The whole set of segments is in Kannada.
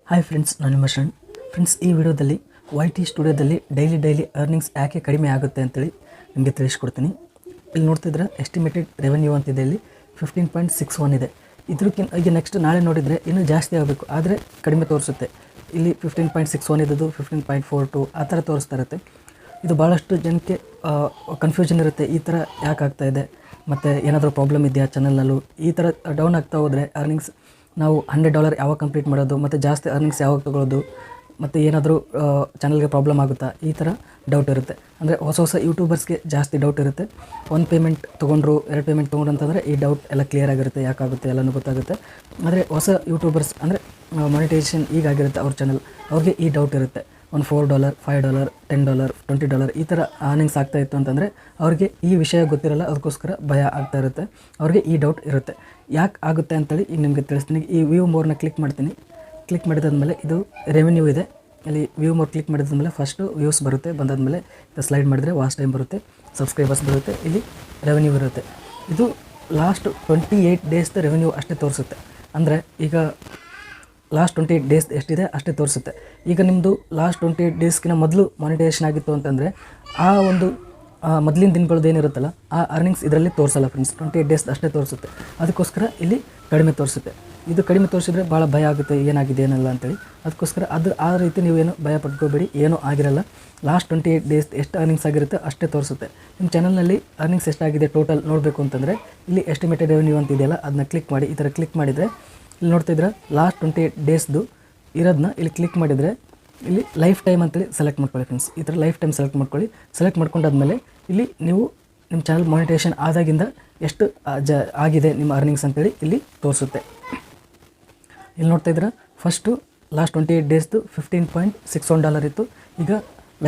ಹಾಯ್ ಫ್ರೆಂಡ್ಸ್, ನಾನು ನಿಮ್ಮ ಶರಣ್. ಫ್ರೆಂಡ್ಸ್, ಈ ವಿಡಿಯೋದಲ್ಲಿ YT ಸ್ಟುಡಿಯೋದಲ್ಲಿ ಡೈಲಿ ಅರ್ನಿಂಗ್ಸ್ ಯಾಕೆ ಕಡಿಮೆ ಆಗುತ್ತೆ ಅಂತೇಳಿ ನಿಮಗೆ ತಿಳಿಸ್ಕೊಡ್ತೀನಿ. ಇಲ್ಲಿ ನೋಡ್ತಿದ್ರೆ ಎಸ್ಟಿಮೇಟೆಡ್ ರೆವೆನ್ಯೂ ಅಂತಿದೆ, ಇಲ್ಲಿ 15.61 ಇದೆ. ಇದಕ್ಕಿಂತ ಈಗ ನೆಕ್ಸ್ಟ್ ನಾಳೆ ನೋಡಿದರೆ ಇನ್ನೂ ಜಾಸ್ತಿ ಆಗಬೇಕು, ಆದರೆ ಕಡಿಮೆ ತೋರಿಸುತ್ತೆ. ಇಲ್ಲಿ 15.61 ಇದ್ದದ್ದು 15.42 ಆ ಥರ ತೋರಿಸ್ತಾ ಇರುತ್ತೆ. ಇದು ಭಾಳಷ್ಟು ಜನಕ್ಕೆ ಕನ್ಫ್ಯೂಷನ್ ಇರುತ್ತೆ, ಈ ಥರ ಯಾಕೆ ಆಗ್ತಾಯಿದೆ, ಮತ್ತು ಏನಾದರೂ ಪ್ರಾಬ್ಲಮ್ ಇದೆಯಾ ಚಾನಲ್ನಲ್ಲೂ. ಈ ಥರ ಡೌನ್ ಆಗ್ತಾ ಹೋದರೆ ಅರ್ನಿಂಗ್ಸ್ ನಾವು $100 ಯಾವಾಗ ಕಂಪ್ಲೀಟ್ ಮಾಡೋದು, ಮತ್ತು ಜಾಸ್ತಿ ಅರ್ನಿಂಗ್ಸ್ ಯಾವಾಗ ತೊಗೊಳ್ಳೋದು, ಮತ್ತು ಏನಾದರೂ ಚಾನಲ್ಗೆ ಪ್ರಾಬ್ಲಮ್ ಆಗುತ್ತಾ, ಈ ಥರ ಡೌಟ್ ಇರುತ್ತೆ. ಅಂದರೆ ಹೊಸ ಯೂಟ್ಯೂಬರ್ಸ್ಗೆ ಜಾಸ್ತಿ ಡೌಟ್ ಇರುತ್ತೆ. 1 ಪೇಮೆಂಟ್ ತೊಗೊಂಡ್ರು 2 ಪೇಮೆಂಟ್ ತೊಗೊಂಡ್ರು ಅಂತಂದರೆ ಈ ಡೌಟ್ ಎಲ್ಲ ಕ್ಲಿಯರ್ ಆಗಿರುತ್ತೆ, ಯಾಕಾಗುತ್ತೆ ಎಲ್ಲನೂ ಗೊತ್ತಾಗುತ್ತೆ. ಆದರೆ ಹೊಸ ಯೂಟ್ಯೂಬರ್ಸ್ ಅಂದರೆ ಮಾನಿಟೈಸೇಷನ್ ಈಗಾಗಿರುತ್ತೆ ಅವ್ರ ಚಾನಲ್, ಅವ್ರಿಗೆ ಈ ಡೌಟ್ ಇರುತ್ತೆ. $4, $5, $10, $20 ಈ ಥರ ಅರ್ನಿಂಗ್ಸ್ ಆಗ್ತಾಯಿತ್ತು ಅಂತಂದರೆ ಅವ್ರಿಗೆ ಈ ವಿಷಯ ಗೊತ್ತಿರಲ್ಲ, ಅದಕ್ಕೋಸ್ಕರ ಭಯ ಆಗ್ತಾ ಇರುತ್ತೆ, ಅವ್ರಿಗೆ ಈ ಡೌಟ್ ಇರುತ್ತೆ. ಯಾಕೆ ಆಗುತ್ತೆ ಅಂತೇಳಿ ಈಗ ನಿಮಗೆ ತಿಳಿಸ್ತೀನಿ. ಈ ವ್ಯೂ ಮೋರ್ನ ಕ್ಲಿಕ್ ಮಾಡ್ತೀನಿ. ಕ್ಲಿಕ್ ಮಾಡಿದಾದ್ಮೇಲೆ ಇದು ರೆವೆನ್ಯೂ ಇದೆ. ಇಲ್ಲಿ ವ್ಯೂ ಮೋರ್ ಕ್ಲಿಕ್ ಮಾಡಿದಾದ್ಮೇಲೆ ಫಸ್ಟು ವ್ಯೂಸ್ ಬರುತ್ತೆ. ಬಂದಾದಮೇಲೆ ಇದು ಸ್ಲೈಡ್ ಮಾಡಿದರೆ ವಾಚ್ ಟೈಮ್ ಬರುತ್ತೆ, ಸಬ್ಸ್ಕ್ರೈಬರ್ಸ್ ಬರುತ್ತೆ, ಇಲ್ಲಿ ರೆವೆನ್ಯೂ ಇರುತ್ತೆ. ಇದು ಲಾಸ್ಟ್ 28 ಡೇಸ್ದು ರೆವೆನ್ಯೂ ಅಷ್ಟೇ ತೋರಿಸುತ್ತೆ. ಅಂದರೆ ಈಗ ಲಾಸ್ಟ್ 28 ಡೇಸ್ ಎಷ್ಟಿದೆ ಅಷ್ಟೇ ತೋರಿಸುತ್ತೆ. ಈಗ ನಿಮ್ಮದು ಲಾಸ್ಟ್ 28 ಡೇಸ್ಗಿನ ಮೊದಲು ಮಾನಿಟೈಸೇಷನ್ ಆಗಿತ್ತು ಅಂತಂದರೆ ಆ ಒಂದು ಮೊದಲಿನ ದಿನಗಳದ್ದು ಏನಿರುತ್ತಲ್ಲ ಆ ಅರ್ನಿಂಗ್ಸ್ ಇದರಲ್ಲಿ ತೋರಿಸಲ್ಲ ಫ್ರೆಂಡ್ಸ್. 28 ಡೇಸ್ ಅಷ್ಟೇ ತೋರಿಸುತ್ತೆ. ಅದಕ್ಕೋಸ್ಕರ ಇಲ್ಲಿ ಕಡಿಮೆ ತೋರಿಸುತ್ತೆ. ಇದು ಕಡಿಮೆ ತೋರಿಸಿದ್ರೆ ಭಾಳ ಭಯ ಆಗುತ್ತೆ, ಏನಾಗಿದೆ ಏನಲ್ಲ ಅಂತೇಳಿ. ಅದಕ್ಕೋಸ್ಕರ ಆ ರೀತಿ ನೀವೇನು ಭಯ ಪಡ್ಕೋಬೇಡಿ, ಏನೂ ಆಗಿರಲ್ಲ. ಲಾಸ್ಟ್ 28 ಡೇಸ್ ಎಷ್ಟು ಅರ್ನಿಂಗ್ಸ್ ಆಗಿರುತ್ತೆ ಅಷ್ಟೇ ತೋರಿಸುತ್ತೆ. ನಿಮ್ಮ ಚಾನಲ್ನಲ್ಲಿ ಅರ್ನಿಂಗ್ಸ್ ಎಷ್ಟಾಗಿದೆ ಟೋಟಲ್ ನೋಡಬೇಕು ಅಂತಂದರೆ ಇಲ್ಲಿ ಎಸ್ಟಿಮೇಟೆಡ್ ರೆವೆನ್ಯೂ ಅಂತ ಇದೆಯಲ್ಲ, ಅದನ್ನ ಕ್ಲಿಕ್ ಮಾಡಿ. ಈ ಥರ ಕ್ಲಿಕ್ ಮಾಡಿದರೆ ಇಲ್ಲಿ ನೋಡ್ತಿದ್ರೆ ಲಾಸ್ಟ್ 28 ಡೇಸ್ದು ಇರೋದನ್ನ ಇಲ್ಲಿ ಕ್ಲಿಕ್ ಮಾಡಿದರೆ ಇಲ್ಲಿ ಲೈಫ್ ಟೈಮ್ ಅಂತೇಳಿ ಸೆಲೆಕ್ಟ್ ಮಾಡ್ಕೊಳ್ಳಿ ಫ್ರೆಂಡ್ಸ್. ಈ ಥರ ಲೈಫ್ ಟೈಮ್ ಸೆಲೆಕ್ಟ್ ಮಾಡ್ಕೊಳ್ಳಿ. ಸೆಲೆಕ್ಟ್ ಮಾಡ್ಕೊಂಡಾದ್ಮೇಲೆ ಇಲ್ಲಿ ನೀವು ನಿಮ್ಮ ಚಾನಲ್ ಮಾನಿಟೈಸೇಷನ್ ಆದಾಗಿಂದ ಎಷ್ಟು ಆಗಿದೆ ನಿಮ್ಮ ಅರ್ನಿಂಗ್ಸ್ ಅಂತೇಳಿ ಇಲ್ಲಿ ತೋರಿಸುತ್ತೆ. ಇಲ್ಲಿ ನೋಡ್ತಾ ಇದ್ರೆ ಫಸ್ಟು ಲಾಸ್ಟ್ 28 ಡೇಸ್ದು $15.61 ಇತ್ತು. ಈಗ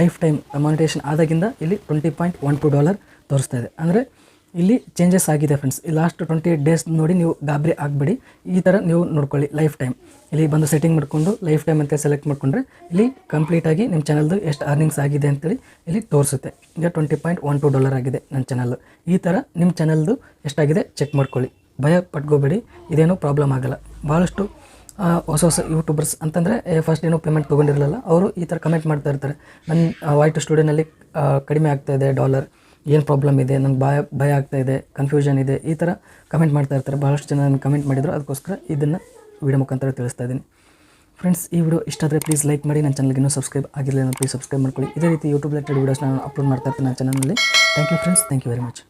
ಲೈಫ್ ಟೈಮ್ ಮಾನಿಟೈಸೇಷನ್ ಆದಾಗಿಂದ ಇಲ್ಲಿ $20.12 ತೋರಿಸ್ತಾ ಇದೆ. ಅಂದರೆ ಇಲ್ಲಿ ಚೇಂಜಸ್ ಆಗಿದೆ ಫ್ರೆಂಡ್ಸ್. ಈ ಲಾಸ್ಟ್ 28 ಡೇಸ್ ನೋಡಿ ನೀವು ಗಾಬರಿ ಆಗಬೇಡಿ. ಈ ಥರ ನೀವು ನೋಡ್ಕೊಳ್ಳಿ ಲೈಫ್ ಟೈಮ್. ಇಲ್ಲಿ ಬಂದು ಸೆಟ್ಟಿಂಗ್ ಮಾಡಿಕೊಂಡು ಲೈಫ್ ಟೈಮ್ ಅಂತ ಸೆಲೆಕ್ಟ್ ಮಾಡಿಕೊಂಡ್ರೆ ಇಲ್ಲಿ ಕಂಪ್ಲೀಟಾಗಿ ನಿಮ್ಮ ಚಾನಲ್ದು ಎಷ್ಟು ಅರ್ನಿಂಗ್ಸ್ ಆಗಿದೆ ಅಂತೇಳಿ ಇಲ್ಲಿ ತೋರಿಸುತ್ತೆ. ಈಗ $20.12 ಆಗಿದೆ ನನ್ನ ಚಾನಲ್ಲು. ಈ ಥರ ನಿಮ್ಮ ಚಾನಲ್ದು ಎಷ್ಟಾಗಿದೆ ಚೆಕ್ ಮಾಡ್ಕೊಳ್ಳಿ, ಭಯ ಪಟ್ಕೋಬೇಡಿ, ಇದೇನೂ ಪ್ರಾಬ್ಲಮ್ ಆಗಲ್ಲ. ಭಾಳಷ್ಟು ಹೊಸ ಯೂಟ್ಯೂಬರ್ಸ್ ಅಂತಂದರೆ ಫಸ್ಟ್ ಏನೋ ಪೇಮೆಂಟ್ ತೊಗೊಂಡಿರಲಿಲ್ಲ, ಅವರು ಈ ಥರ ಕಮೆಂಟ್ ಮಾಡ್ತಾ ಇರ್ತಾರೆ, ನನ್ನ YT ಸ್ಟುಡಿಯೋನಲ್ಲಿ ಕಡಿಮೆ ಆಗ್ತಾಯಿದೆ ಡಾಲರ್, ಏನು ಪ್ರಾಬ್ಲಮ್ ಇದೆ, ನಂಗೆ ಭಯ ಆಗ್ತಾಯಿದೆ, ಕನ್ಫ್ಯೂಷನ್ ಇದೆ, ಈ ಥರ ಕಮೆಂಟ್ ಮಾಡ್ತಾ ಇರ್ತಾರೆ. ಭಾಳಷ್ಟು ಜನ ನನಗೆ ಕಮೆಂಟ್ ಮಾಡಿದ್ರು, ಅದಕ್ಕೋಸ್ಕರ ಇದನ್ನು ವಿಡಿಯೋ ಮುಖಾಂತರ ತಿಳಿಸ್ತಾ ಇದ್ದೀನಿ. ಫ್ರೆಂಡ್ಸ್, ಈ ವಿಡಿಯೋ ಇಷ್ಟ ಆದರೆ ಪ್ಲೀಸ್ ಲೈಕ್ ಮಾಡಿ. ನನ್ನ ಚಾನಲ್ಗೆ ಇನ್ನೂ ಸಬ್ಸ್ಕ್ರೈಬ್ ಆಗಿರಲಿಲ್ಲ, ಪ್ಲೀಸ್ ಸಬ್ಸ್ಕ್ರೈಬ್ ಮಾಡ್ಕೊಳ್ಳಿ. ಇದೇ ರೀತಿ ಯೂಟ್ಯೂಬ್ ರಿಲೇಟೆಡ್ ವೀಡಿಯೋಸ್ ನಾನು ಅಪ್ಲೋಡ್ ಮಾಡ್ತಾ ಇರ್ತೀನಿ ನನ್ನ ಚಾನಲ್ನಲ್ಲಿ. Thank you friends, thank you very much.